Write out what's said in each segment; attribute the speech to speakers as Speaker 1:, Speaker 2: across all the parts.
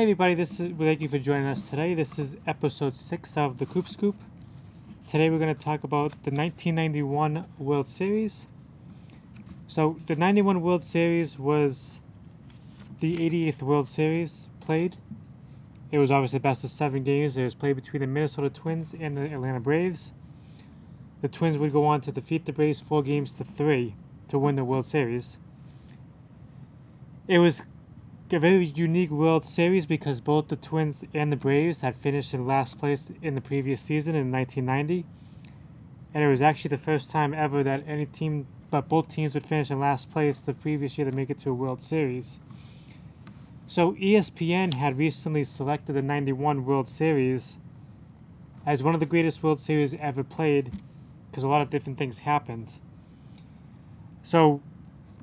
Speaker 1: everybody, thank you for joining us today. This is episode 6 of the Koop Scoop. Today we're going to talk about the 1991 World Series. So the 91 World Series was the 88th World Series played. It was obviously the best of 7 games. It was played between the Minnesota Twins and the Atlanta Braves. The Twins would go on to defeat the Braves 4-3 to win the World Series. It was a very unique World Series because both the Twins and the Braves had finished in last place in the previous season in 1990, and it was actually the first time ever that both teams would finish in last place the previous year to make it to a World Series. So ESPN had recently selected the 91 World Series as one of the greatest World Series ever played because a lot of different things happened. So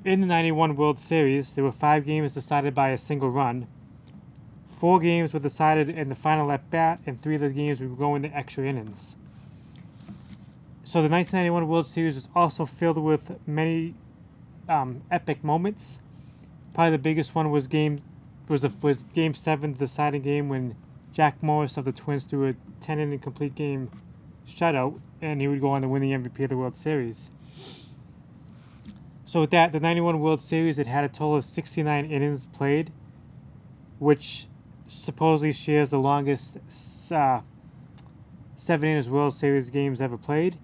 Speaker 1: in the 91 World Series, there were 5 games decided by a single run. 4 games were decided in the final at-bat, and 3 of the games would go into extra innings. So the 1991 World Series was also filled with many epic moments. Probably the biggest one was Game 7, the deciding game, when Jack Morris of the Twins threw a 10-inning complete game shutout, and he would go on to win the MVP of the World Series. So with that, the 91 World Series, it had a total of 69 innings played, which supposedly shares the longest 7 innings World Series games ever played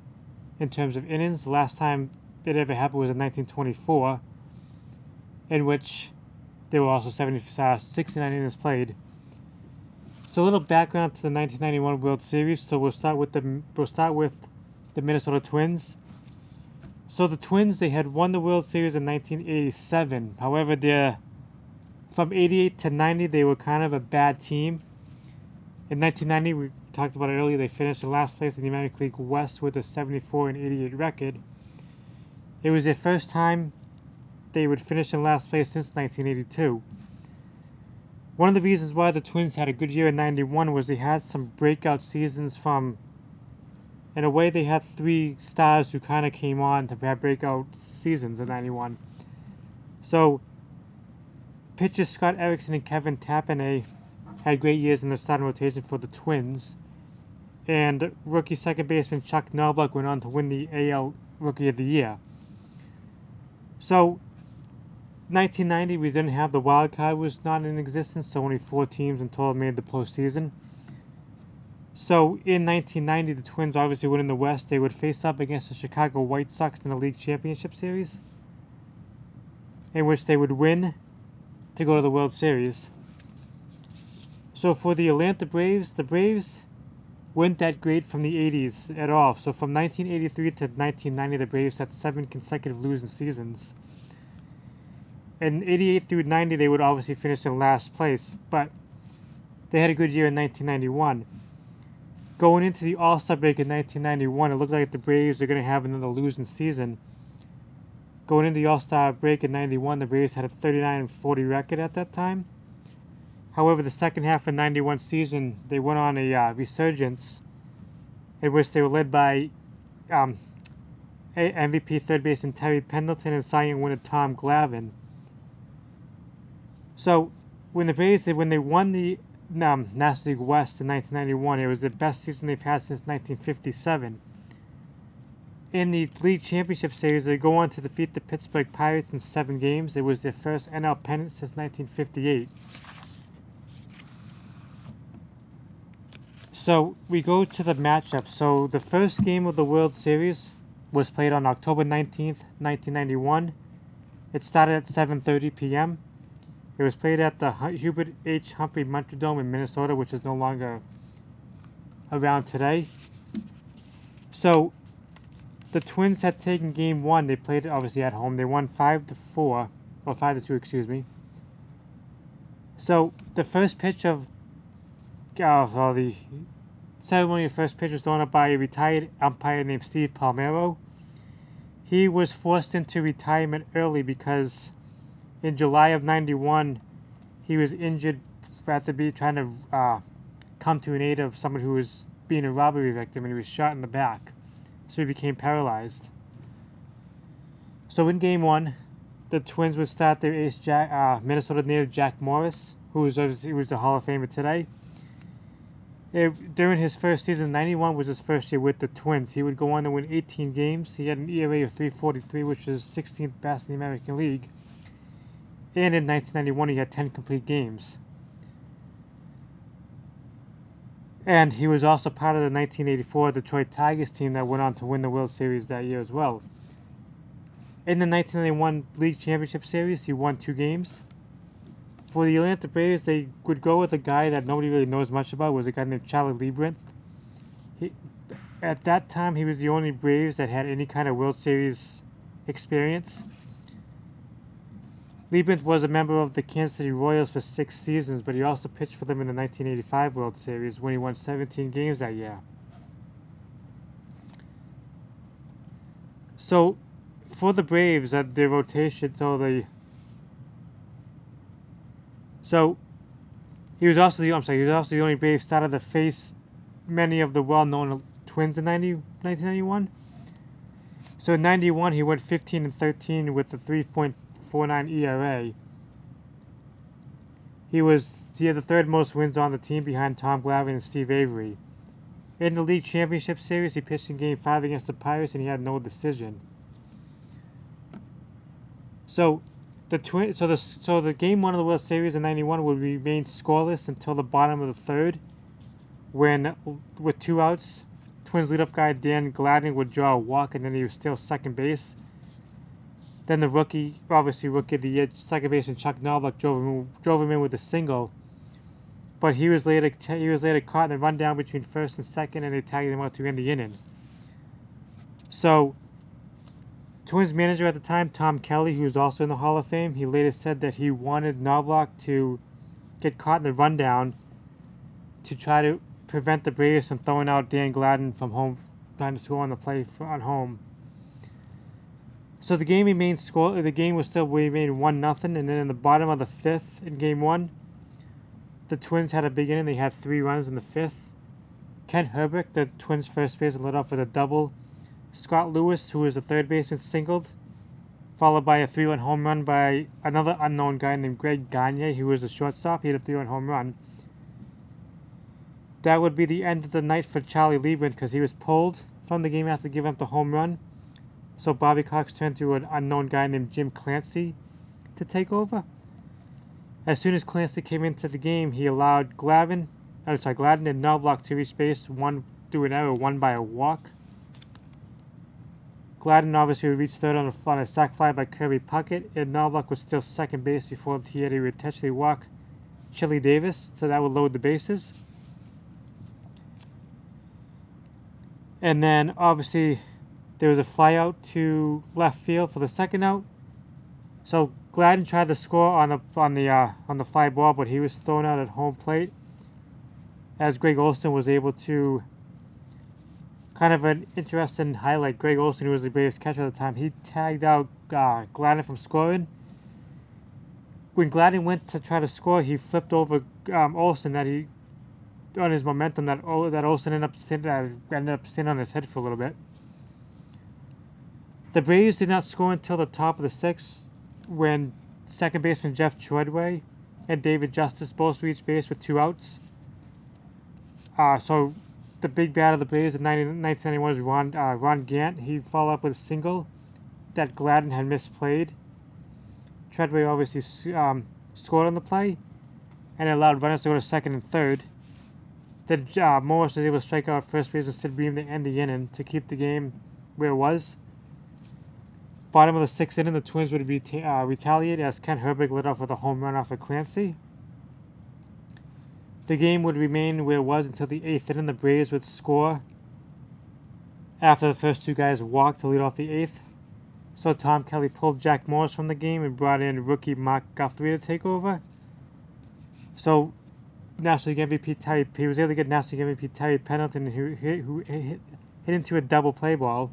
Speaker 1: in terms of innings. The last time it ever happened was in 1924, in which there were also 69 innings played. So a little background to the 1991 World Series. So we'll start with the Minnesota Twins. So the Twins, they had won the World Series in 1987. However, from 88 to 90, they were kind of a bad team. In 1990, we talked about it earlier, they finished in last place in the American League West with a 74-88 record. It was their first time they would finish in last place since 1982. One of the reasons why the Twins had a good year in 91 was they had some breakout seasons from... In a way, they had 3 stars who kind of came on to have breakout seasons in 91. So, pitchers Scott Erickson and Kevin Tappanay had great years in the starting rotation for the Twins. And rookie second baseman Chuck Knobloch went on to win the AL Rookie of the Year. So, 1990, we didn't have the wild card, was not in existence, so only 4 teams in total made the postseason. So in 1990, the Twins obviously winning the West. They would face up against the Chicago White Sox in the League Championship Series, in which they would win to go to the World Series. So for the Atlanta Braves, the Braves weren't that great from the 80s at all. So from 1983 to 1990, the Braves had 7 consecutive losing seasons. In 88 through 90, they would obviously finish in last place, but they had a good year in 1991. Going into the All-Star break in 1991, it looked like the Braves are going to have another losing season. Going into the All-Star break in 91, the Braves had a 39-40 record at that time. However, the second half of 91 season, they went on a resurgence in which they were led by MVP third baseman Terry Pendleton and Cy Young winner Tom Glavine. So, when the Braves, when they won the National League West in 1991, it was the best season they've had since 1957. In the League Championship Series, they go on to defeat the Pittsburgh Pirates in 7 games. It was their first NL pennant since 1958. So we go to the matchup. So the first game of the World Series was played on October 19th, 1991. It started at 7:30 p.m. It was played at the Hubert H. Humphrey Metrodome in Minnesota, which is no longer around today. So, the Twins had taken Game 1. They played it obviously at home. They won 5-4, or 5-2, excuse me. So, the first pitch of the ceremony of first pitch was thrown up by a retired umpire named Steve Palmero. He was forced into retirement early because in July of 91, he was injured after trying to come to an aid of someone who was being a robbery victim, and he was shot in the back. So he became paralyzed. So in Game 1, the Twins would start their ace, Minnesota native Jack Morris, who's the Hall of Famer today. During his first season, 91 was his first year with the Twins. He would go on to win 18 games. He had an ERA of 3.43, which is 16th best in the American League. And in 1991, he had 10 complete games. And he was also part of the 1984 Detroit Tigers team that went on to win the World Series that year as well. In the 1991 League Championship Series, he won 2 games. For the Atlanta Braves, they would go with a guy that nobody really knows much about. It was a guy named Charlie Liebrandt. At that time, he was the only Braves that had any kind of World Series experience. Liebrandt was a member of the Kansas City Royals for 6 seasons, but he also pitched for them in the 1985 World Series when he won 17 games that year. So, for the Braves, their rotation, he was also the only Brave starter to face many of the well-known Twins in 1991. So in 91, he went 15-13 with a 3.49 ERA. He had the third most wins on the team behind Tom Glavine and Steve Avery. In the League Championship Series, he pitched in Game 5 against the Pirates and he had no decision. So the Game 1 of the World Series in 91 would remain scoreless until the bottom of the third, when, with 2 outs, Twins leadoff guy Dan Gladden would draw a walk and then he was still second base. Then the rookie of the year, second baseman Chuck Knobloch drove him in with a single, but he was later caught in a rundown between first and second, and they tagged him out to end the inning. So, Twins manager at the time, Tom Kelly, who was also in the Hall of Fame, he later said that he wanted Knobloch to get caught in the rundown to try to prevent the Braves from throwing out Dan Gladden from home, trying to score on the play on home. So the game remained the game was still remained 1-0, and then in the bottom of the 5th in Game 1, the Twins had a big inning. They had 3 runs in the 5th. Ken Herbeck, the Twins' first baseman, led off with a double. Scott Lewis, who was the third baseman, singled, followed by a 3-run home run by another unknown guy named Greg Gagne, who was a shortstop. He had a 3-run home run. That would be the end of the night for Charlie Liebrandt because he was pulled from the game after giving up the home run. So Bobby Cox turned to an unknown guy named Jim Clancy to take over. As soon as Clancy came into the game, he allowed Gladden and Knobloch to reach base, one through an error, one by a walk. Gladden obviously would reach third on a sac fly by Kirby Puckett, and Knobloch was still second base before he had to intentionally walk Chili Davis, so that would load the bases. And then obviously there was a fly out to left field for the second out. So Gladden tried to score on the fly ball, but he was thrown out at home plate. As Greg Olson was able to, kind of an interesting highlight. Greg Olson, who was the Braves catcher at the time, he tagged out Gladden from scoring. When Gladden went to try to score, he flipped over Olson on his momentum that Olson ended up sitting on his head for a little bit. The Braves did not score until the top of the 6th, when second baseman Jeff Treadway and David Justice both reached base with 2 outs. So the big bat of the Braves in 1991 was Ron Gant. He followed up with a single that Gladden had misplayed. Treadway obviously scored on the play and allowed runners to go to second and third. Then Morris was able to strike out first base and Sid Bream to end the inning to keep the game where it was. Bottom of the 6th inning, the Twins would retaliate as Ken Herbeck led off with a home run off of Clancy. The game would remain where it was until the 8th inning. The Braves would score after the first 2 guys walked to lead off the 8th. So Tom Kelly pulled Jack Morris from the game and brought in rookie Mark Guthrie to take over. So National League MVP he was able to get National League MVP Terry Pendleton, who hit into a double play ball.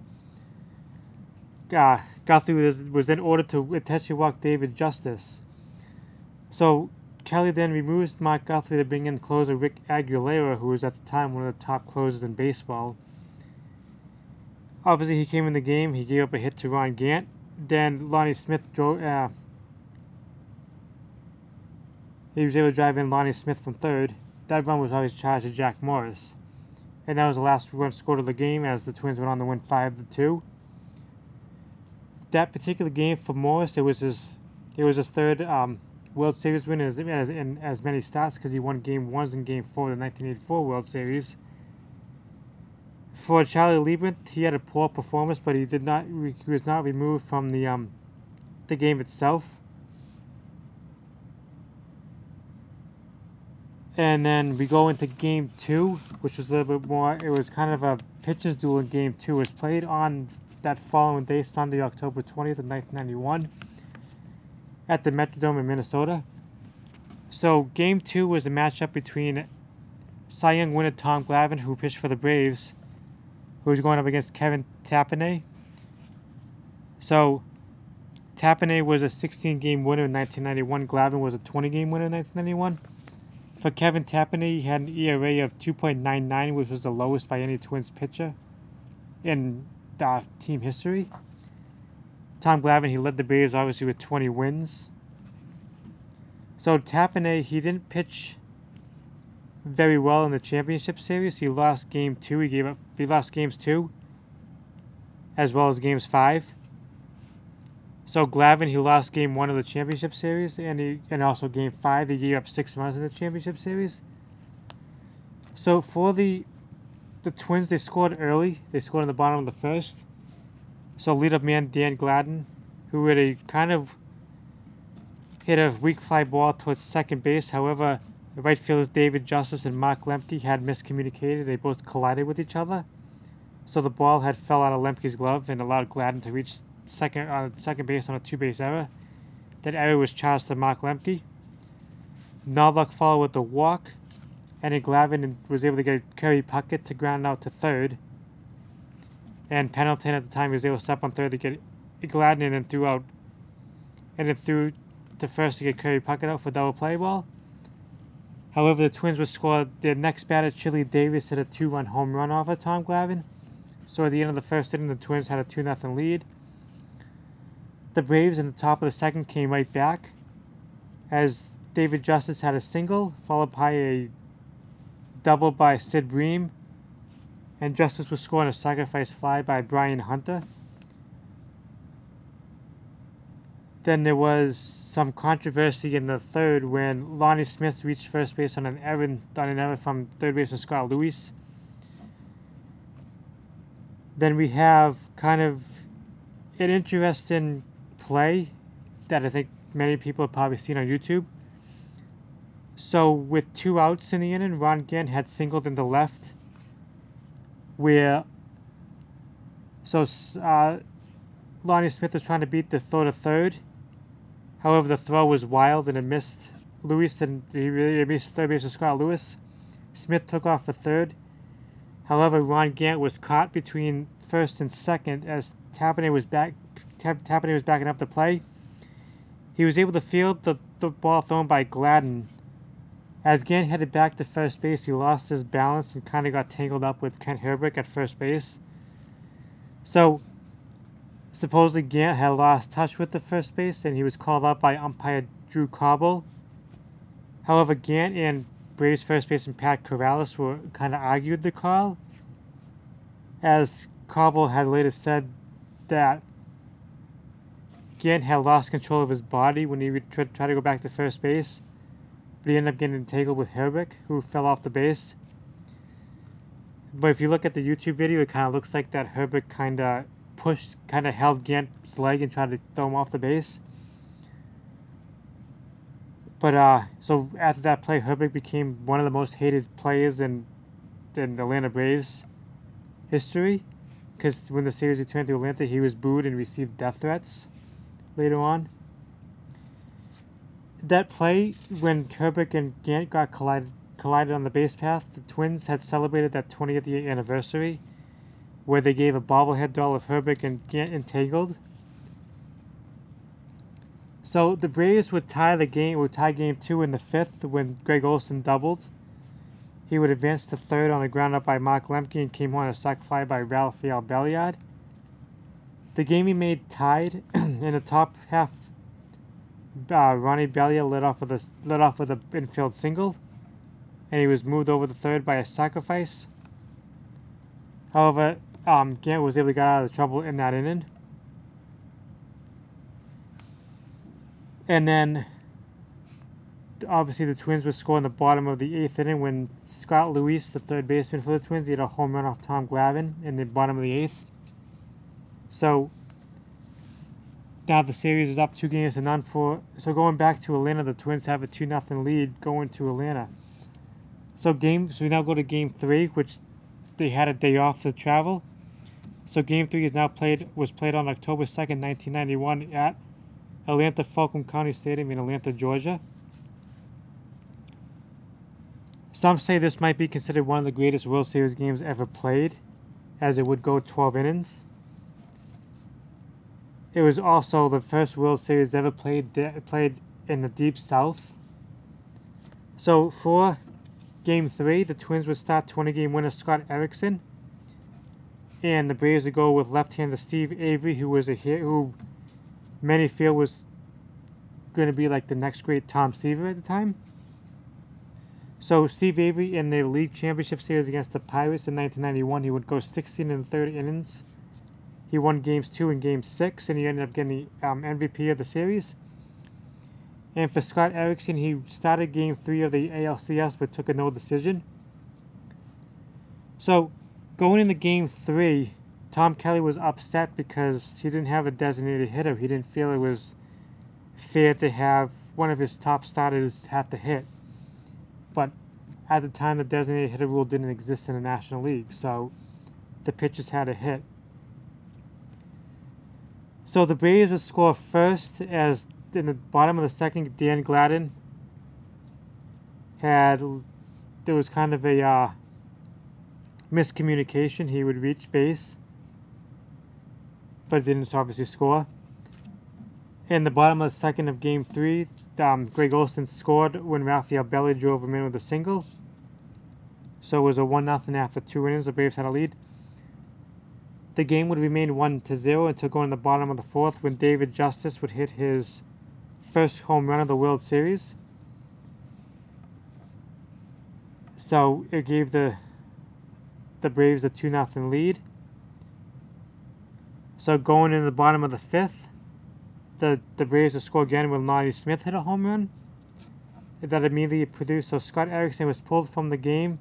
Speaker 1: Guthrie was then ordered to intentionally walk David Justice. So Kelly then removes Mark Guthrie to bring in closer Rick Aguilera, who was at the time one of the top closers in baseball. Obviously, he came in the game. He gave up a hit to Ron Gant. Then Lonnie Smith he was able to drive in Lonnie Smith from third. That run was always charged to Jack Morris. And that was the last run scored of the game as the Twins went on to win 5-2. That particular game for Morris, it was his third World Series win in as many starts because he won Game 1 and Game 4 of the 1984 World Series. For Charlie Liebenth, he had a poor performance, but he was not removed from the game itself. And then we go into Game 2, which was a little bit more. It was kind of a pitcher's duel in Game 2. It was played on that following day, Sunday, October 20th of 1991, at the Metrodome in Minnesota. So Game 2 was a matchup between Cy Young winner Tom Glavine, who pitched for the Braves, who was going up against Kevin Tapani. So Tapani was a 16-game winner in 1991. Glavine was a 20-game winner in 1991. For Kevin Tapani, he had an ERA of 2.99, which was the lowest by any Twins pitcher in team history. Tom Glavine, he led the Braves obviously with 20 wins. So Tapani, he didn't pitch very well in the championship series. He lost Game 2. He lost Games 2 as well as Games 5. So Glavine, he lost Game 1 of the championship series, and also Game 5. He gave up 6 runs in the championship series. So for the Twins, they scored early. They scored in the bottom of the first. So leadoff man Dan Gladden, who hit a weak fly ball towards second base. However, the right fielders David Justice and Mark Lemke had miscommunicated. They both collided with each other. So the ball had fell out of Lemke's glove and allowed Gladden to reach second base on a 2-base error. That error was charged to Mark Lemke. Knobloch followed with a walk, and then Glavine was able to get Kirby Puckett to ground out to third. And Pendleton at the time was able to step on third to get Gladden and then threw to first to get Kirby Puckett out for double play ball. However, the Twins would score. Their next batter, Chili Davis, hit a 2-run home run off of Tom Glavine. So at the end of the first inning, the Twins had a 2-0 lead. The Braves in the top of the second came right back as David Justice had a single, followed by a double by Sid Bream, and Justice was scoring a sacrifice fly by Brian Hunter. Then there was some controversy in the third when Lonnie Smith reached first base on an error from third baseman Scott Lewis. Then we have kind of an interesting play that I think many people have probably seen on YouTube. So with 2 outs in the inning, Ron Gant had singled in the left, where Lonnie Smith was trying to beat the throw to third. However, the throw was wild and it missed Lewis, and he missed third baseman Scott Lewis. Smith took off for third. However, Ron Gant was caught between first and second as Tapani was backing up the play. He was able to field the ball thrown by Gladden. As Gant headed back to first base, he lost his balance and kind of got tangled up with Kent Herbrick at first base. So, supposedly Gant had lost touch with the first base and he was called out by umpire Drew Cobble. However, Gant and Braves first baseman Pat Corrales were kind of argued the call, as Cobble had later said that Gant had lost control of his body when he would try to go back to first base, but he ended up getting entangled with Herbrick, who fell off the base. But if you look at the YouTube video, it kind of looks like that Herbrick kind of held Gant's leg and tried to throw him off the base. But so after that play, Herbrick became one of the most hated players in Atlanta Braves history, because when the series returned to Atlanta, he was booed and received death threats later on. That play, when Herbrick and Gant got collided on the base path, the Twins had celebrated that 20th year anniversary, where they gave a bobblehead doll of Herbrick and Gant entangled. So the Braves would tie game 2 in the 5th when Greg Olson doubled. He would advance to third on a ground up by Mark Lemke and came on a sac fly by Rafael Belliard. The game he made tied in the top half Ronnie Bellier led off with a infield single, and he was moved over to third by a sacrifice. However, Gant was able to get out of the trouble in that inning. And then, obviously, the Twins would score in the bottom of the 8th inning when Scott Luis, the third baseman for the Twins, he had a home run off Tom Glavine in the bottom of the 8th. So, now the series is up 2-0. So going back to Atlanta, the Twins have a 2-0 lead going to Atlanta. So we now go to Game 3, which they had a day off to travel. So Game 3 was played on October 2nd, 1991 at Atlanta Fulton County Stadium in Atlanta, Georgia. Some say this might be considered one of the greatest World Series games ever played, as it would go 12 innings. It was also the first World Series ever played in the Deep South. So for Game 3, the Twins would start 20-game winner Scott Erickson, and the Braves would go with left-hander Steve Avery, who many feel was going to be like the next great Tom Seaver at the time. So Steve Avery in the League Championship Series against the Pirates in 1991, he would go 16 and 30 innings. He won Games 2 and Game 6, and he ended up getting the MVP of the series. And for Scott Erickson, he started Game 3 of the ALCS but took a no decision. So, going into Game 3, Tom Kelly was upset because he didn't have a designated hitter. He didn't feel it was fair to have one of his top starters have to hit. But at the time, the designated hitter rule didn't exist in the National League, so the pitchers had to hit. So the Braves would score first, as in the bottom of the second, Dan Gladden there was kind of a miscommunication. He would reach base, but didn't obviously score. In the bottom of the second of Game 3, Greg Olson scored when Rafael Belli drove him in with a single. So it was a 1-0 after 2 innings. The Braves had a lead. The game would remain 1-0 until going to the bottom of the 4th when David Justice would hit his first home run of the World Series. So it gave the Braves a 2-0 lead. So going into the bottom of the 5th, the Braves would score again when Lonnie Smith hit a home run. That immediately produced. So Scott Erickson was pulled from the game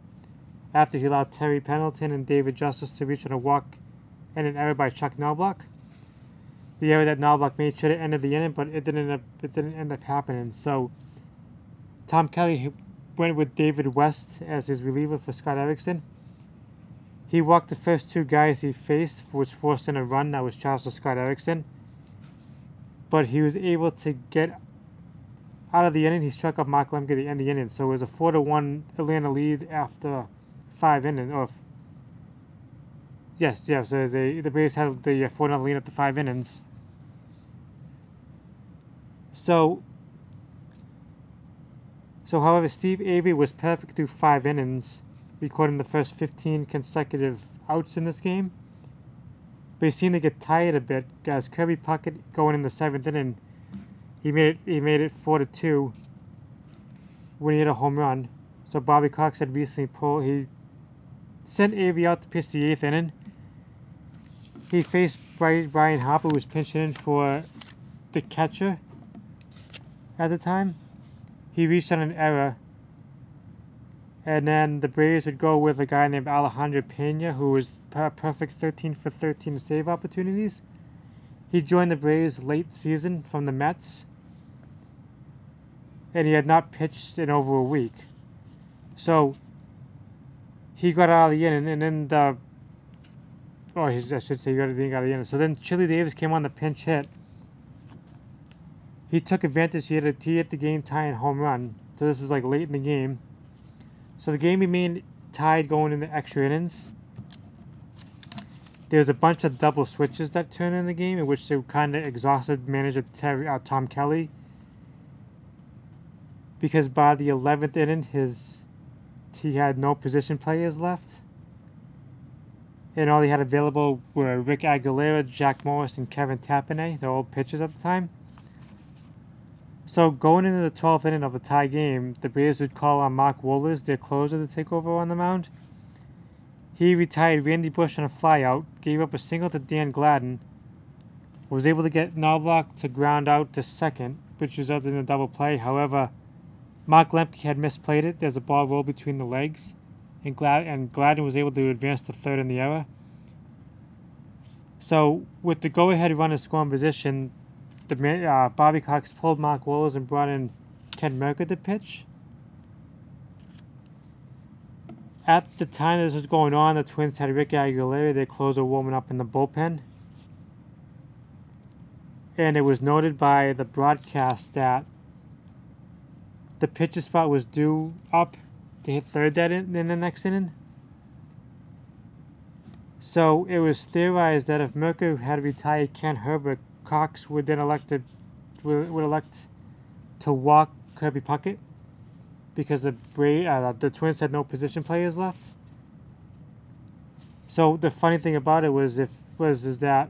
Speaker 1: after he allowed Terry Pendleton and David Justice to reach on a walk and an error by Chuck Knobloch. The error that Knobloch made should have ended the inning, but it didn't end up happening. So Tom Kelly went with David West as his reliever for Scott Erickson. He walked the first 2 guys he faced, which forced in a run that was charged to Scott Erickson. But he was able to get out of the inning. He struck up Mark Lemke at the end of the inning. So it was a 4-1 Atlanta lead after 5 innings. Yes. So the Braves had the 4-0 lead after 5 innings. So, however, Steve Avery was perfect through 5 innings, recording the first 15 consecutive outs in this game. But he seemed to get tired a bit, as Kirby Puckett going in the 7th inning, he made it 4-2 when he hit a home run. So Bobby Cox had recently he sent Avery out to pitch the 8th inning. He faced Brian Harper, who was pinching in for the catcher at the time. He reached on an error. And then the Braves would go with a guy named Alejandro Pena, who was perfect 13 for 13 save opportunities. He joined the Braves late season from the Mets, and he had not pitched in over a week. So he got out of the inning, and then I should say he got out of the inning. So then Chili Davis came on the pinch hit. He took advantage. He hit the game tying home run. So this was like late in the game. So the game remained tied going into extra innings. There was a bunch of double switches that turned in the game, in which they kind of exhausted manager Tom Kelly. Because by the 11th inning, he had no position players left. And all he had available were Rick Aguilera, Jack Morris, and Kevin Tappanay. They're all pitchers at the time. So going into the 12th inning of the tie game, the Braves would call on Mark Wohlers, their closer, to take over on the mound. He retired Randy Bush on a flyout, gave up a single to Dan Gladden, was able to get Knobloch to ground out to second, which resulted in a double play. However, Mark Lemke had misplayed it. There's a ball rolled between the legs, and Gladden was able to advance to third in the error. So, with the go-ahead runner scoring position, Bobby Cox pulled Mark Wohlers and brought in Ken Merker to pitch. At the time this was going on, the Twins had Rick Aguilera, their closer, warming up in the bullpen. And it was noted by the broadcast that the pitcher spot was due up to hit third in the next inning. So it was theorized that if Merker had retired Ken Herbert, Cox would then elect to walk Kirby Puckett because the Twins had no position players left. So the funny thing about it was that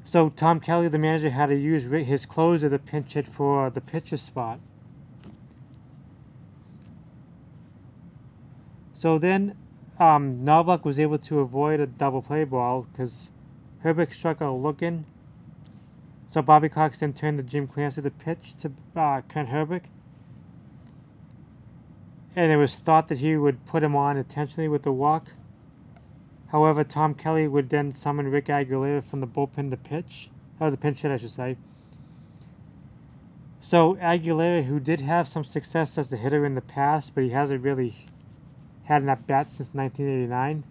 Speaker 1: so Tom Kelly, the manager, had to use his closer to pinch hit for the pitcher spot. So then Knobloch was able to avoid a double play ball because Herbert struck out looking. So Bobby Cox then turned to Jim Clancy to pitch to Ken Herbert. And it was thought that he would put him on intentionally with the walk. However, Tom Kelly would then summon Rick Aguilera from the bullpen to pitch. Or the pinch hit, I should say. So Aguilera, who did have some success as the hitter in the past, but he hasn't really had an at-bat since 1989.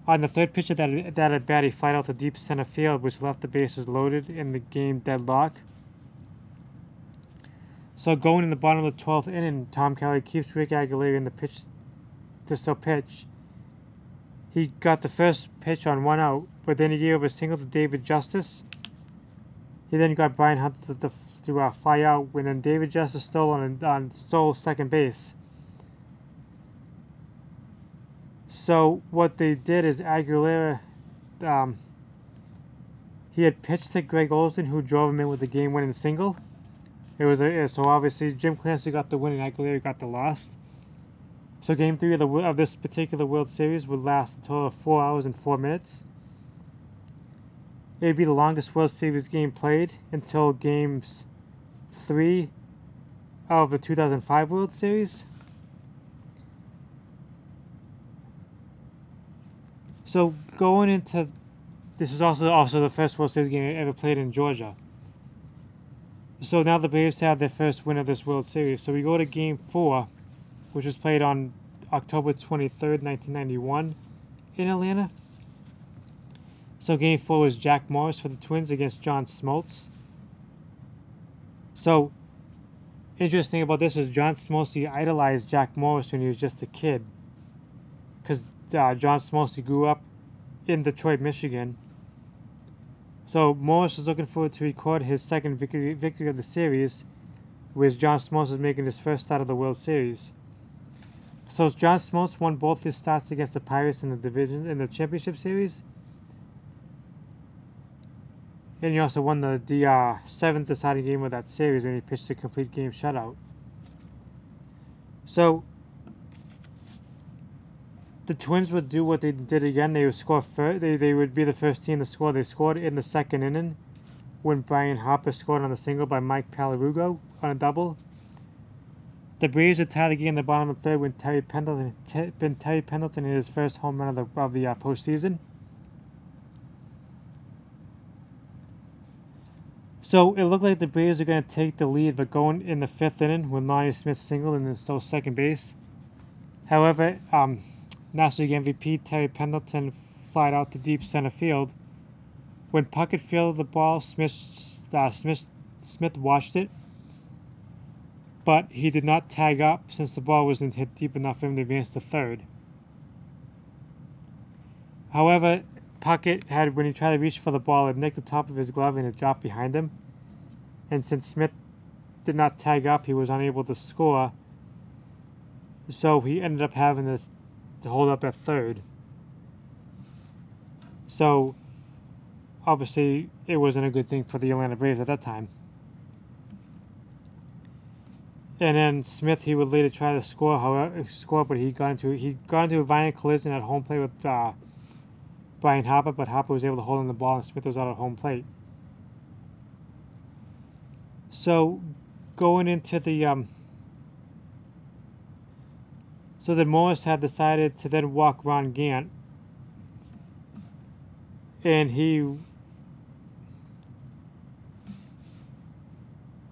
Speaker 1: On the third pitch of that at-bat, he flied out to deep center field, which left the bases loaded in the game deadlock. So going in the bottom of the 12th inning, Tom Kelly keeps Rick Aguilera in the pitch to still pitch. He got the first pitch on 1 out, but then he gave up a single to David Justice. He then got Brian Hunter to fly out when then David Justice stole second base. So what they did is Aguilera, he had pitched to Greg Olson, who drove him in with the game-winning single. So obviously Jim Clancy got the win and Aguilera got the loss. So Game 3 of this particular World Series would last a total of 4 hours and 4 minutes. It would be the longest World Series game played until Games 3 of the 2005 World Series. So going into this was also the first World Series game ever played in Georgia. So now the Braves have their first win of this World Series. So we go to Game 4, which was played on October 23rd, 1991 in Atlanta. So Game 4 was Jack Morris for the Twins against John Smoltz. So interesting about this is John Smoltz idolized Jack Morris when he was just a kid. Because John Smoltz grew up in Detroit, Michigan. So Morris was looking forward to record his second victory of the series, whereas John Smoltz was making his first start of the World Series. So John Smoltz won both his starts against the Pirates in the championship series, and he also won the seventh deciding game of that series when he pitched a complete game shutout. So the Twins would do what they did again. They would score first. They would be the first team to score. They scored in the second inning when Brian Harper scored on a single by Mike Palarugo on a double. The Braves would tie the game in the bottom of the third when Terry Pendleton hit his first home run of the postseason. So it looked like the Braves were going to take the lead, but going in the fifth inning when Lonnie Smith singled and then stole second base. However, National League MVP Terry Pendleton flied out to deep center field. When Puckett fielded the ball, Smith watched it, but he did not tag up since the ball wasn't hit deep enough for him to advance to third. However, Puckett had, when he tried to reach for the ball, it nicked the top of his glove and it dropped behind him. And since Smith did not tag up, he was unable to score. So he ended up having to hold up at third. So obviously it wasn't a good thing for the Atlanta Braves at that time. And then Smith, he would later try to score, but he got into a violent collision at home plate with Brian Harper, but Harper was able to hold on the ball, and Smith was out at home plate. So, going into the so then Morris had decided to then walk Ron Gant, and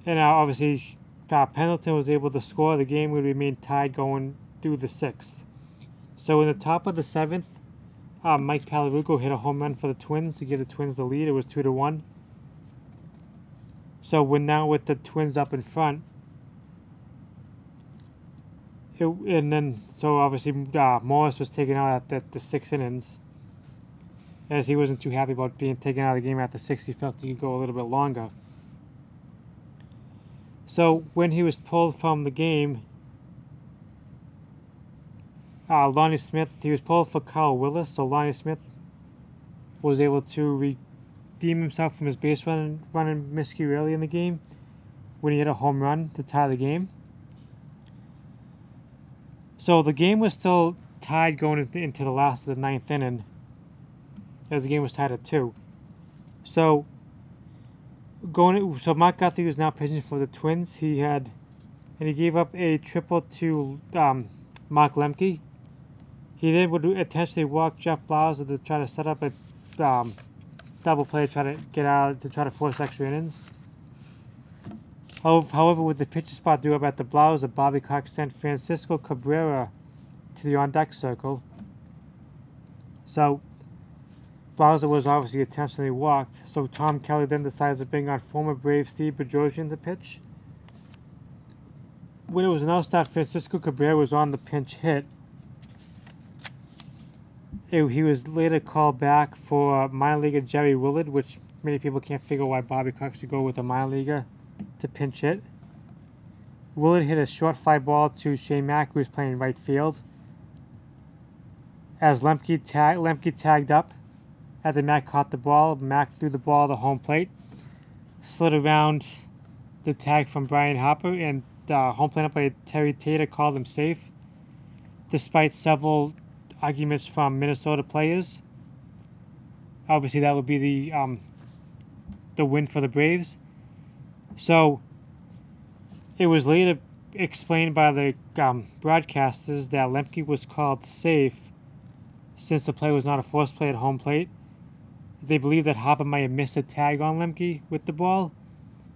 Speaker 1: obviously Pendleton was able to score. The game would remain tied going through the 6th. So in the top of the 7th, Mike Palarugo hit a home run for the Twins to give the Twins the lead. It was 2-1. So we're now with the Twins up in front. So obviously Morris was taken out at the 6 innings, as he wasn't too happy about being taken out of the game at the 6th. He felt he could go a little bit longer. So when he was pulled from the game, Lonnie Smith, he was pulled for Carl Willis, so Lonnie Smith was able to redeem himself from his base running miscue early in the game when he hit a home run to tie the game. So the game was still tied going into the last of the 9th inning, as the game was tied at 2. So Mark Guthrie was now pitching for the Twins. He gave up a triple to Mark Lemke. He then would intentionally walk Jeff Blauser to try to set up a double play, try to force extra innings. However, with the pitcher spot due up at the Blauser, Bobby Cox sent Francisco Cabrera to the on-deck circle. So Blauser was obviously intentionally walked, so Tom Kelly then decides to bring on former Brave Steve Bedrosian to pitch. When it was announced that Francisco Cabrera was on the pinch hit, he was later called back for minor leaguer Jerry Willard, which many people can't figure why Bobby Cox should go with a minor leaguer to pinch hit. Willard hit a short fly ball to Shane Mack, who was playing right field. As Lemke tagged up, after Mack caught the ball, Mack threw the ball to home plate, slid around the tag from Brian Harper, and home plate umpire Terry Tater called him safe, despite several arguments from Minnesota players. Obviously, that would be the win for the Braves. So it was later explained by the broadcasters that Lemke was called safe since the play was not a forced play at home plate. They believe that Harper might have missed a tag on Lemke with the ball,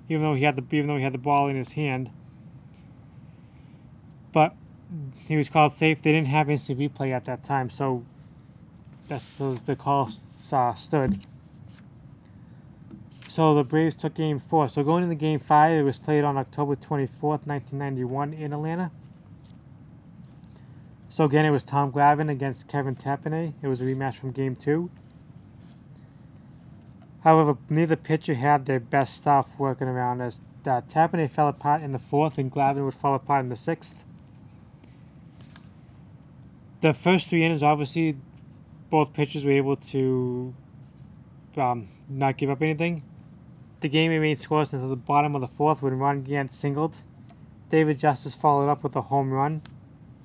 Speaker 1: even though he had the ball in his hand. But he was called safe. They didn't have instant replay at that time, so that's the call stood. So the Braves took Game 4. So going into Game 5, it was played on October 24th, 1991 in Atlanta. So again, it was Tom Glavine against Kevin Tapane. It was a rematch from Game 2. However, neither pitcher had their best stuff working around, as Tapane fell apart in the 4th and Glavine would fall apart in the 6th. The first 3 innings, obviously, both pitchers were able to not give up anything. The game remained scoreless until the bottom of the 4th when Ron Gant singled. David Justice followed up with a home run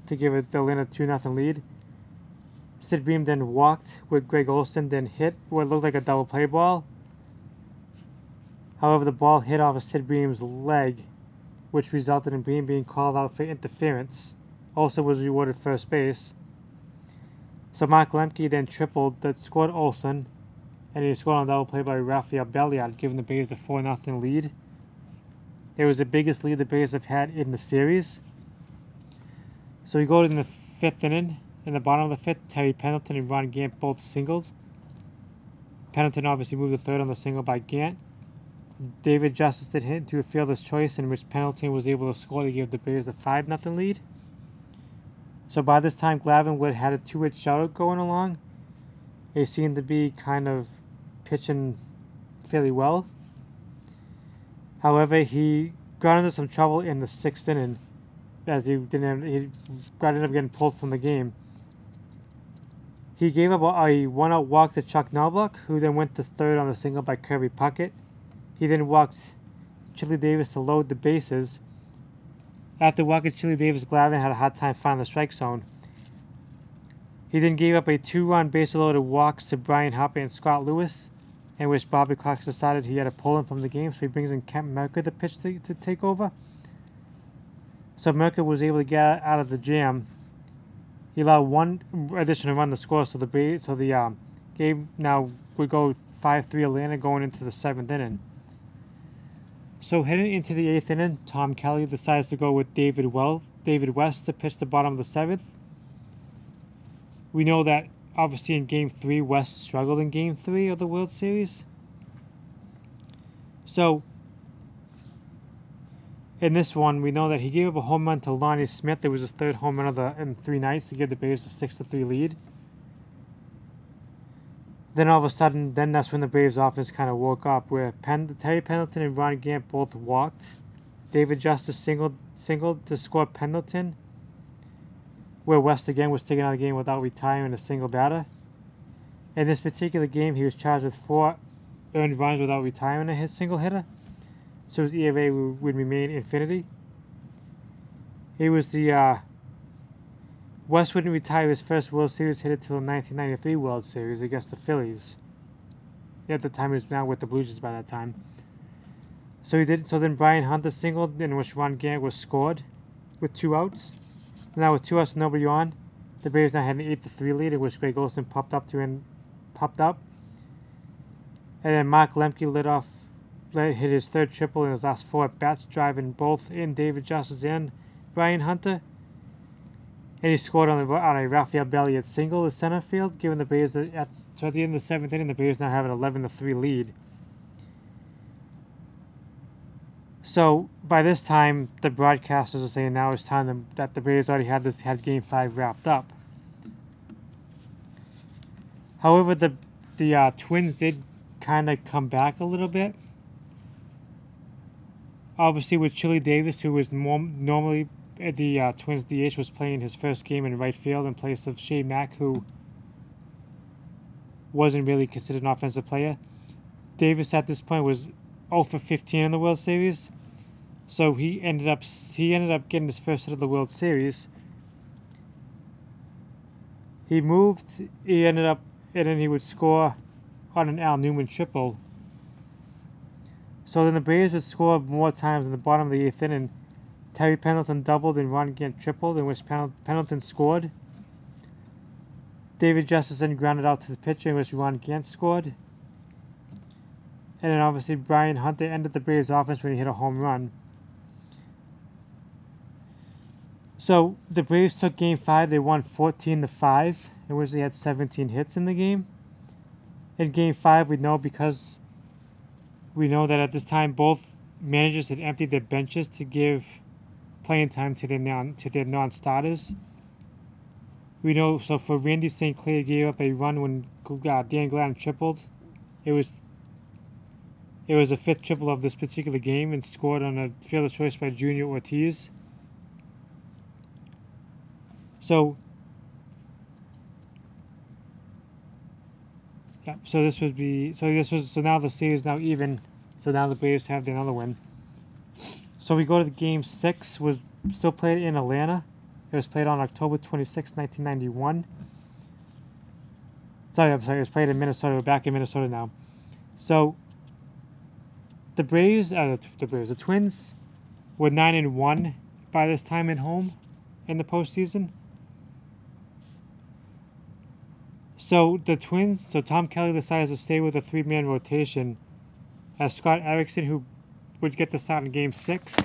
Speaker 1: to give it the Atlanta 2-0 lead. Sid Bream then walked, with Greg Olson then hit what looked like a double play ball. However, the ball hit off of Sid Bream's leg, which resulted in Bream being called out for interference. Olson was rewarded first base. So Mark Lemke then tripled that scored Olson, and he scored on a double play by Rafael Belliard, giving the Braves a 4-0 lead. It was the biggest lead the Braves have had in the series. So we go to the 5th inning. In the bottom of the 5th, Terry Pendleton and Ron Gant both singled. Pendleton obviously moved to third on the single by Gant. David Justice did hit into a fielder's choice, in which Pendleton was able to score to give the Braves a 5-0 lead. So by this time, Glavine would have had a 2-hit shutout going along. He seemed to be kind of pitching fairly well. However, he got into some trouble in the 6th inning, as he ended up getting pulled from the game. He gave up a one-out walk to Chuck Knobloch, who then went to third on the single by Kirby Puckett. He then walked Chili Davis to load the bases. After walking Chili Davis, Glavine had a hard time finding the strike zone. He then gave up a two-run base-loaded walks to Brian Harper and Scott Lewis, in which Bobby Cox decided he had to pull him from the game, so he brings in Kent Mercker to pitch to take over. So Mercker was able to get out of the jam. He allowed one additional run to score, so the game now would go 5-3 Atlanta going into the 7th inning. So heading into the 8th inning, Tom Kelly decides to go with David West to pitch the bottom of the 7th. We know that obviously in Game 3, West struggled in Game 3 of the World Series. So in this one, we know that he gave up a home run to Lonnie Smith. It was his third home run in 3 nights to give the Braves a 6-3 lead. Then all of a sudden, that's when the Braves offense kind of woke up, where Terry Pendleton and Ron Gant both walked. David Justice singled to score Pendleton, where West again was taken out of the game without retiring a single batter. In this particular game, he was charged with 4 earned runs without retiring a single hitter, so his ERA would remain infinity. He was West wouldn't retire his first World Series hit until the 1993 World Series against the Phillies. At the time, he was now with the Blue Jays by that time. So then Brian Hunter singled, in which Ron Gant was scored with 2 outs. Now with 2 outs and nobody on, the Braves now had an 8-3 lead, in which Greg Olson popped up. And then Mark Lemke hit his third triple in his last 4 at-bats, driving both in David Justice and Brian Hunter. And he scored on a Rafael Belliot single to center field, giving the Braves at the end of the 7th inning, the Braves now have an 11-3 lead. So by this time, the broadcasters are saying now it's time that the Braves already had Game 5 wrapped up. However, the Twins did kind of come back a little bit. Obviously, with Chili Davis, who was normally at the Twins DH, was playing his first game in right field in place of Shane Mack, who wasn't really considered an offensive player. Davis at this point was 0-for-15 in the World Series, so he ended up getting his first hit of the World Series. He ended up, and then he would score on an Al Newman triple. So then the Braves would score more times in the bottom of the 8th inning. Terry Pendleton doubled and Ron Gant tripled, in which Pendleton scored. David Justice then grounded out to the pitcher, in which Ron Gant scored. And then obviously Brian Hunter ended the Braves' offense when he hit a home run. So the Braves took Game 5. They won 14-5, in which they had 17 hits in the game. In Game 5, we know that at this time both managers had emptied their benches to give playing time to their non-starters. We know, so for Randy St. Clair gave up a run when Dan Gladden tripled. It was a 5th triple of this particular game and scored on a fielder's choice by Junior Ortiz. So now the series now even. So now the Braves have another win. So we go to the Game 6, was still played in Atlanta. It was played on October 26, 1991. It was played in Minnesota. We're back in Minnesota now. So the Twins were 9-1 by this time at home in the postseason. So Tom Kelly decides to stay with a 3-man rotation as Scott Erickson, who would get the start in Game 6.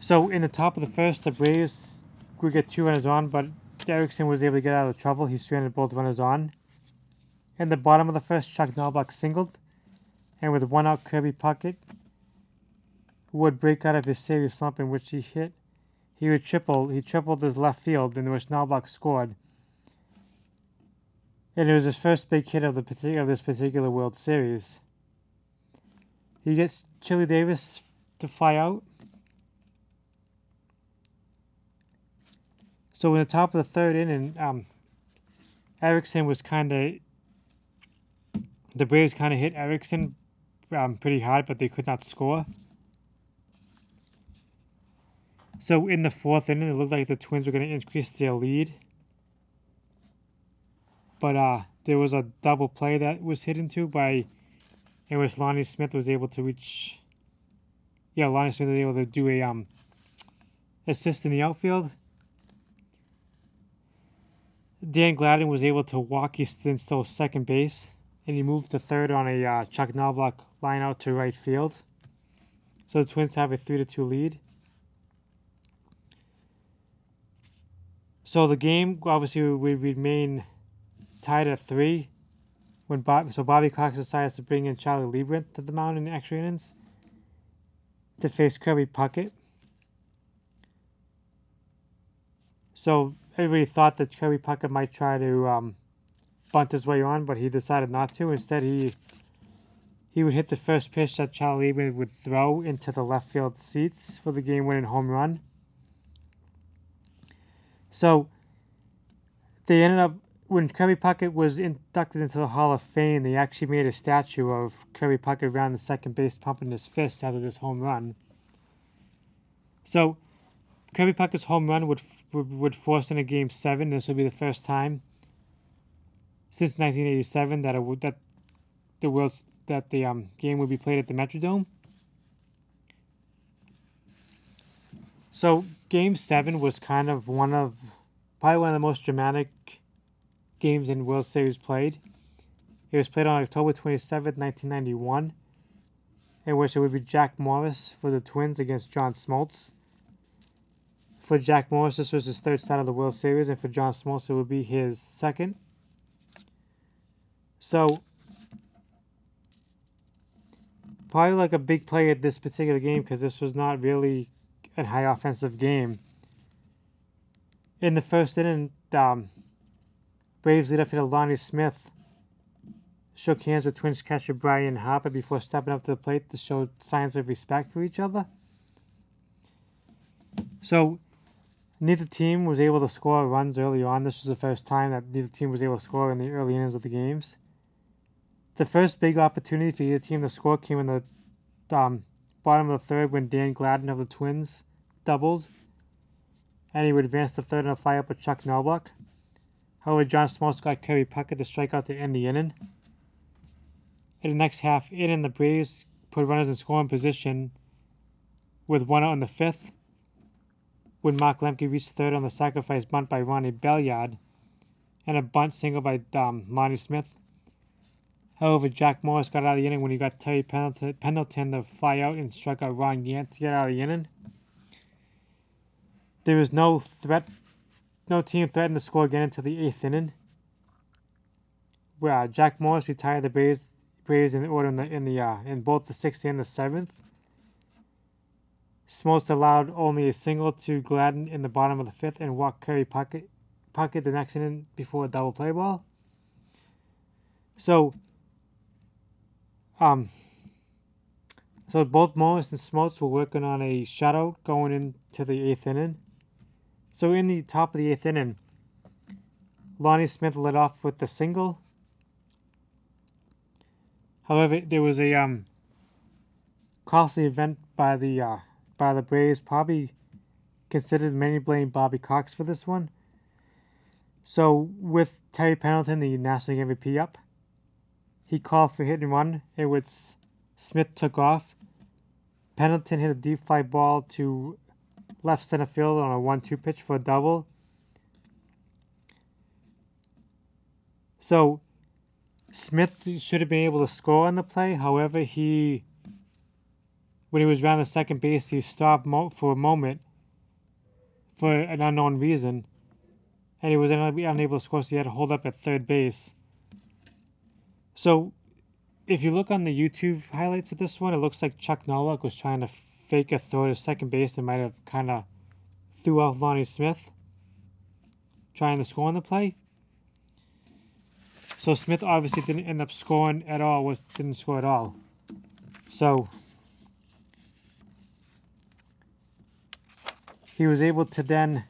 Speaker 1: So in the top of the first, the Braves would get 2 runners on, but Erickson was able to get out of trouble. He stranded both runners on. In the bottom of the first, Chuck Knobloch singled, and with 1 out, Kirby Puckett would break out of his series slump in which he tripled his left field, in which Knobloch scored. And it was his first big hit of this particular World Series. He gets Chili Davis to fly out. So in the top of the third inning, Erickson was the Braves kind of hit Erickson pretty hard, but they could not score. So in the fourth inning, it looked like the Twins were going to increase their lead. But there was a double play that was hit into in which Lonnie Smith was able to reach. Yeah, Lonnie Smith was able to do a assist in the outfield. Dan Gladden was able to walk Easton Stowe second base, and he moved to third on a Chuck Knobloch line out to right field. So the Twins have a 3-2 lead. So the game obviously would remain tied at 3 when Bobby Cox decides to bring in Charlie Liebrand to the mound in the extra innings to face Kirby Puckett. So everybody thought that Kirby Puckett might try to bunt his way on, but he decided not to. Instead, he would hit the first pitch that Charlie Liebrand would throw into the left field seats for the game-winning home run. So they ended up, when Kirby Puckett was inducted into the Hall of Fame, they actually made a statue of Kirby Puckett around the second base pumping his fist after this home run. So Kirby Puckett's home run would force in a Game 7. This would be the first time since 1987 that the game would be played at the Metrodome. So Game 7 was probably one of the most dramatic games in World Series played. It was played on October 27th, 1991, in which it would be Jack Morris for the Twins against John Smoltz. For Jack Morris, this was his third start of the World Series, and for John Smoltz, it would be his second. So, probably like a big play at this particular game because this was not really a high offensive game. In the first inning, Braves leadoff hitter Lonnie Smith shook hands with Twins catcher Brian Harper before stepping up to the plate to show signs of respect for each other. So, neither team was able to score runs early on. This was the first time that neither team was able to score in the early innings of the games. The first big opportunity for either team to score came in the bottom of the third when Dan Gladden of the Twins doubled, and he would advance to third on a fly-up with Chuck Knobloch. However, John Smoltz got Kirby Puckett to strike out to end the inning. In the next half inning, the Braves put runners in scoring position with one out in the fifth when Mark Lemke reached third on the sacrifice bunt by Ronnie Belliard and a bunt single by Lonnie Smith. However, Jack Morris got out of the inning when he got Terry Pendleton to fly out and struck out Ron Gant to get out of the inning. There was no team threatened to score again until the 8th inning, where Jack Morris retired the Braves in order in both the 6th and the 7th. Smoltz allowed only a single to Gladden in the bottom of the 5th and walked Kirby Puckett the next inning before a double play ball. So both Morris and Smoltz were working on a shutout going into the 8th inning. So in the top of the 8th inning, Lonnie Smith led off with the single. However, there was a costly event by the Braves. Probably considered many blame Bobby Cox for this one. So with Terry Pendleton, the National League MVP, up, he called for hit and run, in which Smith took off. Pendleton hit a deep fly ball to left center field on a 1-2 pitch for a double. So Smith should have been able to score on the play. However, when he was around the second base, he stopped for a moment for an unknown reason, and he was unable to score, so he had to hold up at third base. So if you look on the YouTube highlights of this one, it looks like Chuck Knobloch was trying to fake a throw to second base and might have kind of threw off Lonnie Smith trying to score on the play. So Smith obviously didn't end up scoring at all, didn't score at all. So he was able to then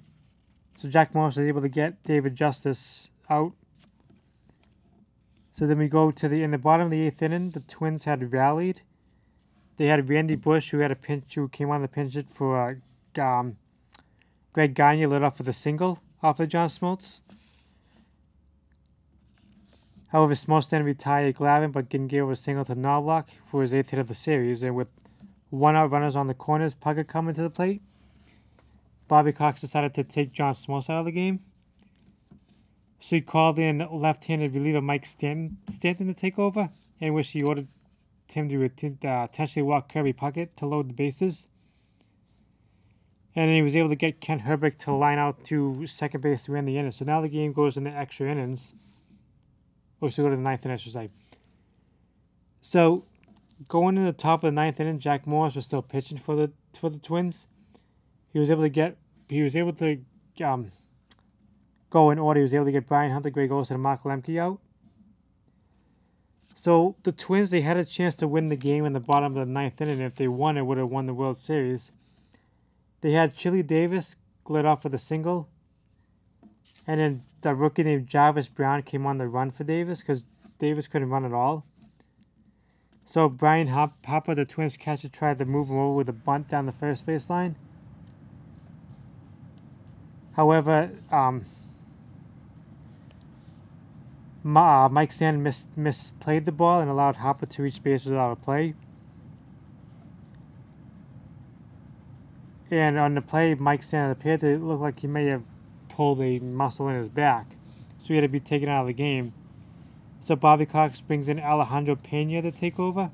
Speaker 1: So Jack Morris was able to get David Justice out. So then we go to in the bottom of the 8th inning, the Twins had rallied. They had Randy Bush, who came on the pinch hit for Greg Gagne, lit off with a single off of John Smoltz. However, Smoltz then retired Glavine, but didn't give a single to Knobloch for his 8th hit of the series. And with 1 out runners on the corners, Puckett coming to the plate, Bobby Cox decided to take John Smoltz out of the game. So he called in left-handed reliever Mike Stanton to take over, in which he ordered him to intentionally walk Kirby Puckett to load the bases. And then he was able to get Kent Herbeck to line out to second base to end the inning. So now the game goes into extra innings. Or should go to the 9th inning, I should say. So going to the top of the 9th inning, Jack Morris was still pitching for the Twins. He was able to go in order. He was able to get Brian Hunter, Greg Olson, and Mark Lemke out. So the Twins, they had a chance to win the game in the bottom of the 9th inning. If they won, it would have won the World Series. They had Chili Davis lit off with a single. And then the rookie named Jarvis Brown came on the run for Davis because Davis couldn't run at all. So Brian Hopper, the Twins catcher, tried to move him over with a bunt down the first base line. However, Mike Stanton misplayed the ball and allowed Hopper to reach base without a play. And on the play, Mike Stanton appeared to look like he may have pulled a muscle in his back, so he had to be taken out of the game. So Bobby Cox brings in Alejandro Pena to take over.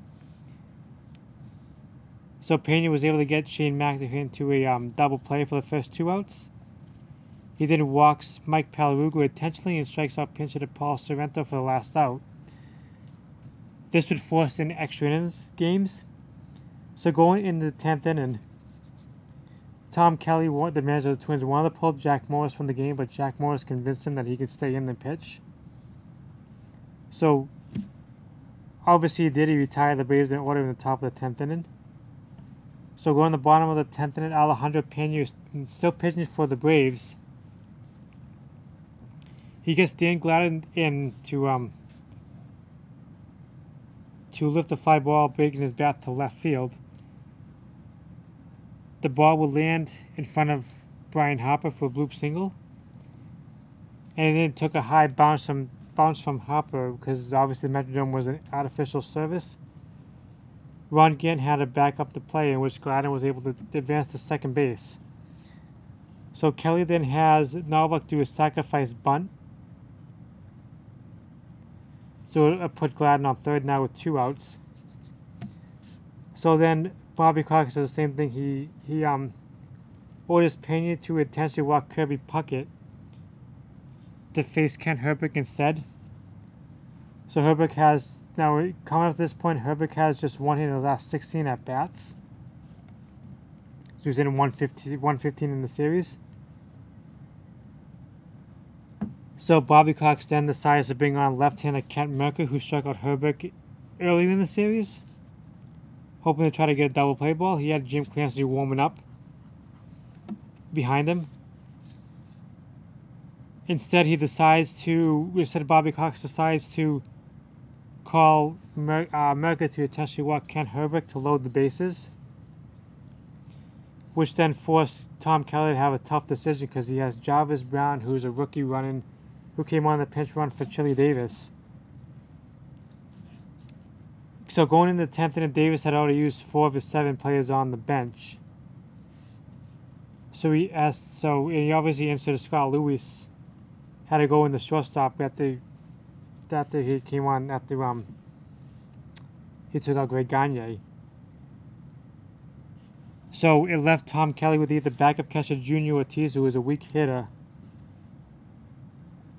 Speaker 1: So Pena was able to get Shane McNair into a double play for the first 2 outs. He then walks Mike Palarugo intentionally and strikes out pinch hitter Paul Sorrento for the last out. This would force in extra innings games. So going into the 10th inning, Tom Kelly, the manager of the Twins, wanted to pull Jack Morris from the game, but Jack Morris convinced him that he could stay in the pitch. So, obviously he did. He retired the Braves in order in the top of the 10th inning. So going to the bottom of the 10th inning, Alejandro Pena is still pitching for the Braves. He gets Dan Gladden in to lift the fly ball breaking his bat to left field. The ball will land in front of Brian Hopper for a bloop single. And then took a high bounce from Hopper because obviously the Metrodome was an artificial surface. Ron Gant had to back up the play in which Gladden was able to advance to second base. So Kelly then has Knobloch do a sacrifice bunt. So it put Gladden on third now with 2 outs. So then Bobby Cox does the same thing. He orders Pena to intentionally walk Kirby Puckett to face Kent Herbeck instead. So Herbeck has, now coming up to this point, Herbeck has just 1 hit in the last 16 at bats. So he's in 115 in the series. So Bobby Cox then decides to bring on left-hander Kent Mercker, who struck out Herbeck earlier in the series, hoping to try to get a double play ball. He had Jim Clancy warming up behind him. Instead, Bobby Cox decides to call Mercker to intentionally walk Kent Herbeck to load the bases, which then forced Tom Kelly to have a tough decision because he has Jarvis Brown, who's a rookie who came on the pinch run for Chili Davis. So going into the 10th inning, Davis had already used 4 of his 7 players on the bench. So he obviously inserted Scott Lewis, had to go in the shortstop after he came on after he took out Greg Gagne. So it left Tom Kelly with either backup catcher Junior Ortiz, who was a weak hitter,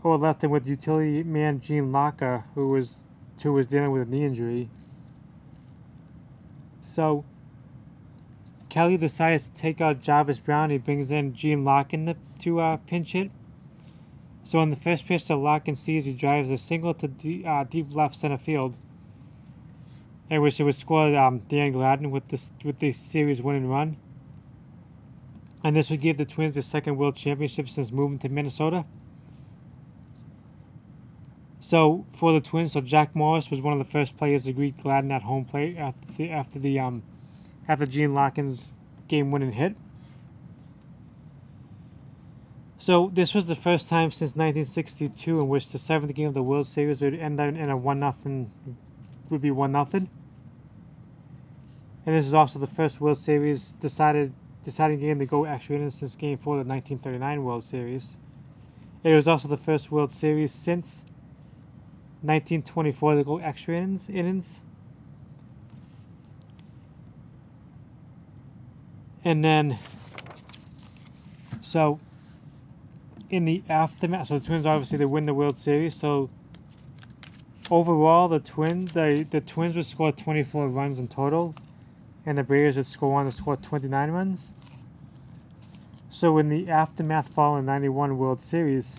Speaker 1: or left him with utility man Gene Locker, who was dealing with a knee injury. So Kelly decides to take out Jarvis Brown. He brings in Gene Larkin to pinch hit. So on the first pitch to Larkin sees, he drives a single to deep left center field, in which it would score Dan Gladden with the series winning run. and this would give the Twins their second World Championship since moving to Minnesota. So for the Twins, so Jack Morris was one of the first players to greet Gladden at home plate after Gene Larkin's game-winning hit. So this was the first time since 1962 in which the seventh game of the World Series would end in a 1-0, would be 1-0. And this is also the first World Series deciding game to go extra innings since Game 4 of the 1939 World Series. It was also the first World Series since 1924 to go extra innings. And then, so in the aftermath, so the Twins obviously they win the World Series. So overall, the Twins would score 24 runs in total, and the Braves would score 29 runs. So in the aftermath following the 91 World Series,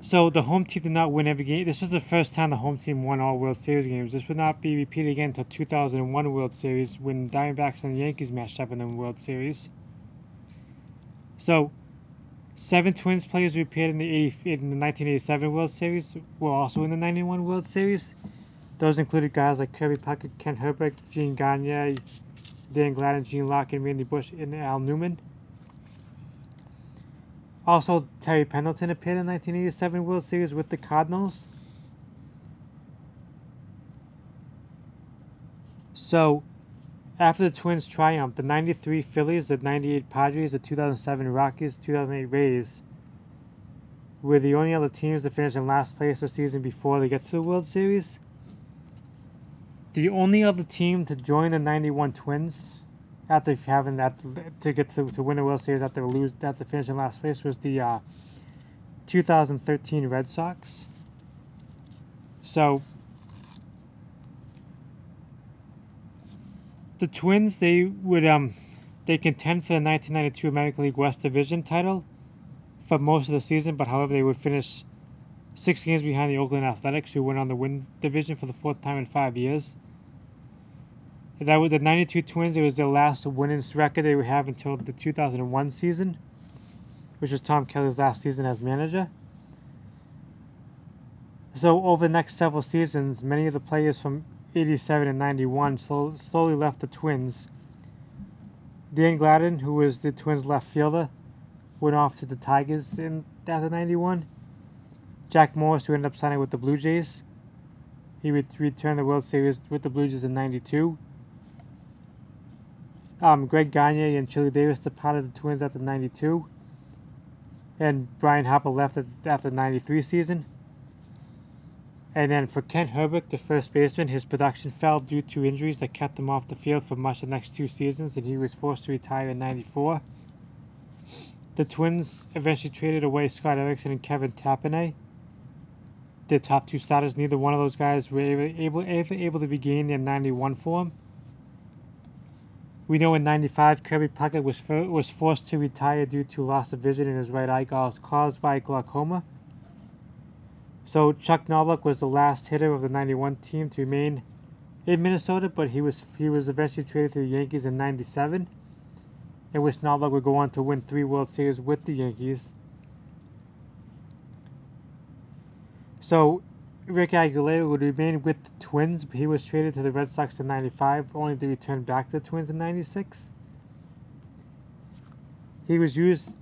Speaker 1: so the home team did not win every game. This was the first time the home team won all World Series games. This would not be repeated again until 2001 World Series when Diamondbacks and the Yankees matched up in the World Series. So 7 Twins players who appeared in the 1987 World Series were also in the 91 World Series. Those included guys like Kirby Puckett, Ken Herbert, Gene Gagne, Dan Gladden, Gene Larkin, Randy Bush, and Al Newman. Also, Terry Pendleton appeared in the 1987 World Series with the Cardinals. So, after the Twins' triumph, the 93 Phillies, the 98 Padres, the 2007 Rockies, 2008 Rays were the only other teams to finish in last place this season before they get to the World Series. The only other team to join the 91 Twins after having that to get to win the World Series after finishing last place was the 2013 Red Sox. So the Twins they contend for the 1992 American League West Division title for most of the season, but however they would finish 6 games behind the Oakland Athletics, who went on to win division for the 4th time in 5 years. That was the 92 Twins. It was their last winning record they would have until the 2001 season, which was Tom Kelly's last season as manager. So over the next several seasons, many of the players from 87 and 91 slowly left the Twins. Dan Gladden, who was the Twins' left fielder, went off to the Tigers after 91. Jack Morris, who ended up signing with the Blue Jays, he would return the World Series with the Blue Jays in 92. Greg Gagne and Chili Davis departed the Twins after 92. And Brian Harper left after the 93 season. And then for Ken Herbert, the first baseman, his production fell due to injuries that kept him off the field for much of the next 2 seasons, and he was forced to retire in 94. The Twins eventually traded away Scott Erickson and Kevin Tappanay, their top 2 starters. Neither one of those guys were able to regain their 91 form. We know in 95, Kirby Puckett was forced to retire due to loss of vision in his right eye caused by glaucoma. So Chuck Knobloch was the last hitter of the 91 team to remain in Minnesota, but he was eventually traded to the Yankees in 97, in which Knobloch would go on to win 3 World Series with the Yankees. So Rick Aguilera would remain with the Twins, but he was traded to the Red Sox in 95, only to return back to the Twins in 96.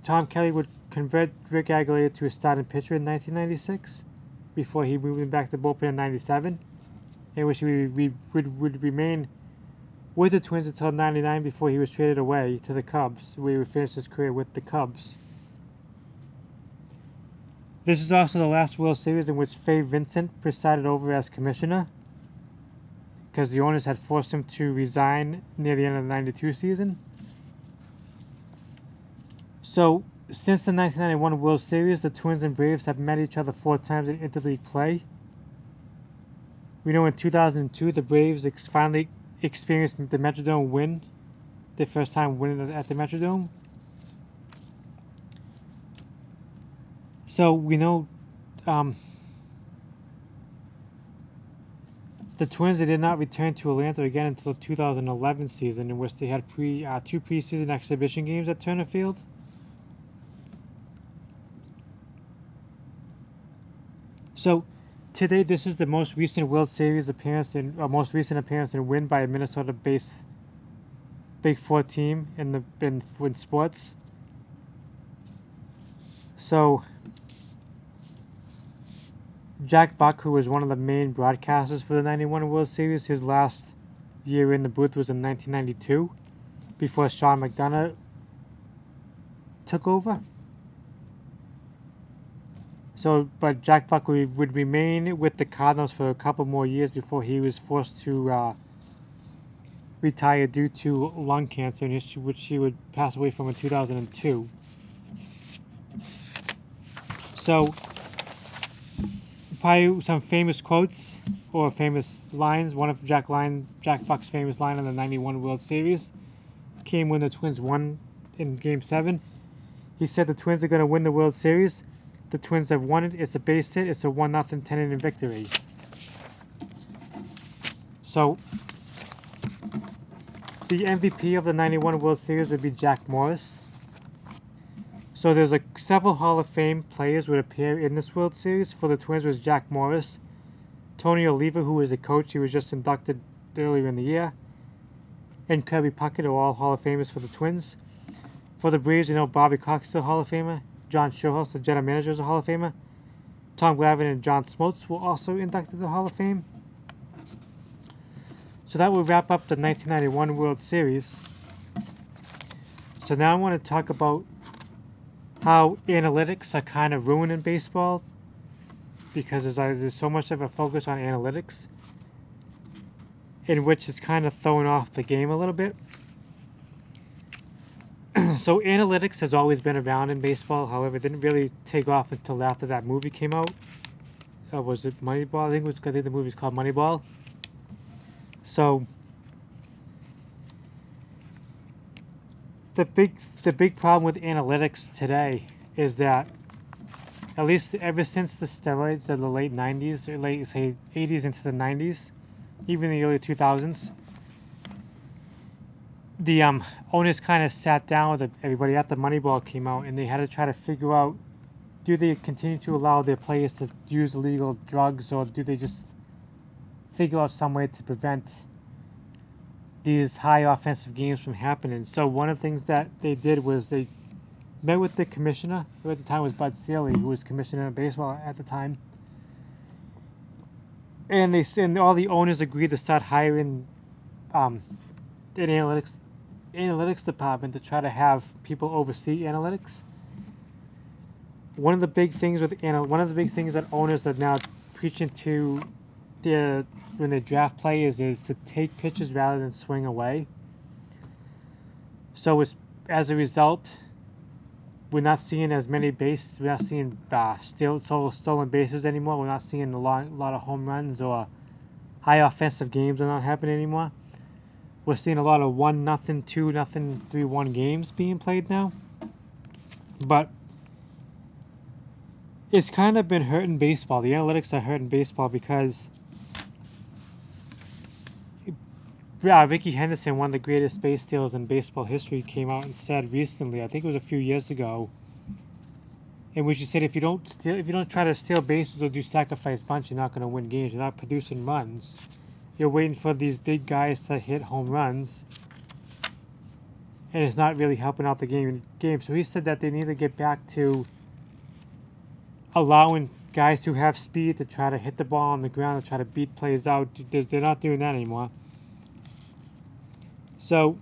Speaker 1: Tom Kelly would convert Rick Aguilera to a starting pitcher in 1996, before he moved him back to the bullpen in 97, in which he would remain with the Twins until 99 before he was traded away to the Cubs, where he would finish his career with the Cubs. This is also the last World Series in which Fay Vincent presided over as commissioner, because the owners had forced him to resign near the end of the 92 season. So, since the 1991 World Series, the Twins and Braves have met each other 4 times in interleague play. We know in 2002, the Braves finally experienced the Metrodome win, their first time winning at the Metrodome. So we know The Twins did not return to Atlanta again until the 2011 season, in which they had two preseason exhibition games at Turner Field. So, today this is the most recent World Series appearance and most recent appearance and win by a Minnesota-based Big Four team in sports. So, Jack Buck, who was one of the main broadcasters for the '91 World Series, his last year in the booth was in 1992, before Sean McDonough took over. So, but Jack Buck would remain with the Cardinals for a couple more years before he was forced to retire due to lung cancer, which he would pass away from in 2002. So, probably some famous quotes or famous lines. One of Jack Buck's famous line in the '91 World Series came when the Twins won in Game 7. He said the Twins are going to win the World Series. The Twins have won it. It's a base hit. It's a 1-0 10-inning victory. So, the MVP of the '91 World Series would be Jack Morris. So there's several Hall of Fame players would appear in this World Series. For the Twins was Jack Morris, Tony Oliva, who was a coach. He was just inducted earlier in the year, and Kirby Puckett are all Hall of Famers for the Twins. For the Braves, Bobby Cox is a Hall of Famer. John Showhouse, the general manager, is a Hall of Famer. Tom Glavine and John Smoltz were also inducted to the Hall of Fame. So that will wrap up the 1991 World Series. So now I want to talk about how analytics are kind of ruining baseball, because there's so much of a focus on analytics, in which it's kind of throwing off the game a little bit. So analytics has always been around in baseball. However, it didn't really take off until after that movie came out. Was it Moneyball? I think the movie's called Moneyball. So the big problem with analytics today is that, at least ever since the steroids of the late 90s, or late, say, 80s into the 90s, even the early 2000s, the owners kind of sat down with everybody after Moneyball came out, and they had to try to figure out, do they continue to allow their players to use illegal drugs, or do they just figure out some way to prevent these high offensive games from happening? So one of the things that they did was they met with the commissioner, who at the time was Bud Selig, who was commissioner of baseball at the time, and all the owners agreed to start hiring an analytics department to try to have people oversee analytics. One of the big things that owners are now preaching to when they draft players is to take pitches rather than swing away. So as a result, we're not seeing as many bases. We're not seeing stolen bases anymore. We're not seeing a lot of home runs, or high offensive games are not happening anymore. We're seeing a lot of 1-0, 2-0, 3-1 games being played now. But it's kind of been hurting baseball. The analytics are hurting baseball because Ricky Henderson, one of the greatest base stealers in baseball history, came out and said recently, I think it was a few years ago, in which he said, if you don't try to steal bases or do sacrifice bunts, you're not going to win games. You're not producing runs. You're waiting for these big guys to hit home runs, and it's not really helping out the game. So he said that they need to get back to allowing guys to have speed to try to hit the ball on the ground and try to beat plays out. They're not doing that anymore. So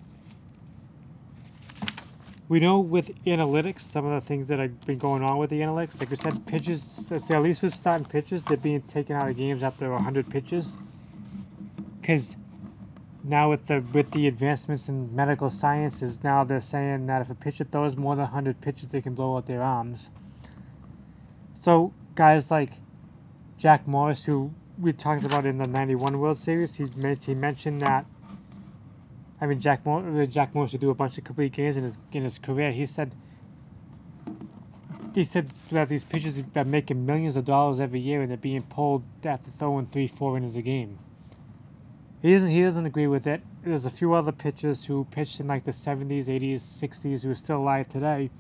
Speaker 1: we know with analytics, some of the things that have been going on with the analytics, like we said, pitches, at least with starting pitches, they're being taken out of games after 100 pitches. Because now with the advancements in medical sciences, now they're saying that if a pitcher throws more than 100 pitches, they can blow out their arms. So guys like Jack Morris, who we talked about in the '91 World Series, he mentioned that. I mean, Jack Morris would do a bunch of complete games in his career. He said that these pitchers are making millions of dollars every year, and they're being pulled after throwing 3-4 innings a game. He doesn't agree with it. There's a few other pitchers who pitched in like the 70s, 80s, 60s who are still alive today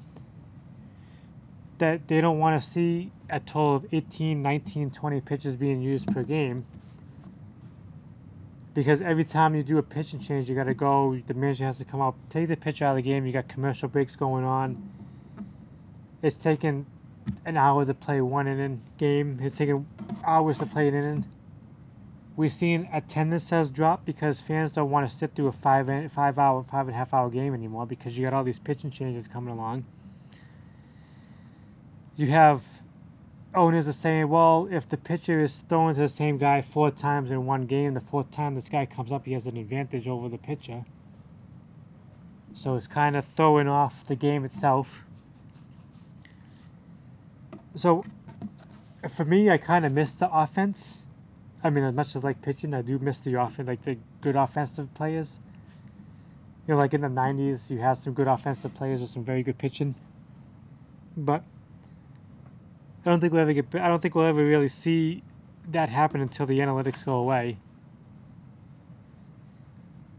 Speaker 1: that they don't want to see a total of 18, 19, 20 pitches being used per game. Because every time you do a pitch and change, you got to go, the manager has to come out, take the pitch out of the game, you got commercial breaks going on. It's taking an hour to play one inning game. It's taking hours to play an inning. We've seen attendance has dropped because fans don't want to sit through a 5.5 hour game anymore because you got all these pitch and changes coming along. You have owners are saying, well, if the pitcher is throwing to the same guy 4 times in one game, the 4th time this guy comes up, he has an advantage over the pitcher. So it's kind of throwing off the game itself. So for me, I kind of miss the offense. I mean, as much as like pitching, I do miss the offense, like the good offensive players. You know, like in the 90s, you have some good offensive players with some very good pitching. But I don't think we'll ever really see that happen until the analytics go away.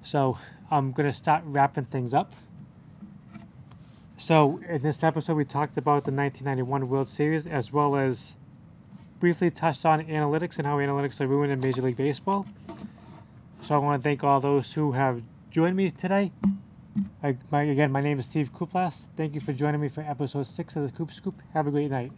Speaker 1: So I'm going to start wrapping things up. So in this episode, we talked about the 1991 World Series, as well as briefly touched on analytics and how analytics are ruining Major League Baseball. So I want to thank all those who have joined me today. Again, my name is Steve Kuplast. Thank you for joining me for episode 6 of the Koop Scoop. Have a great night.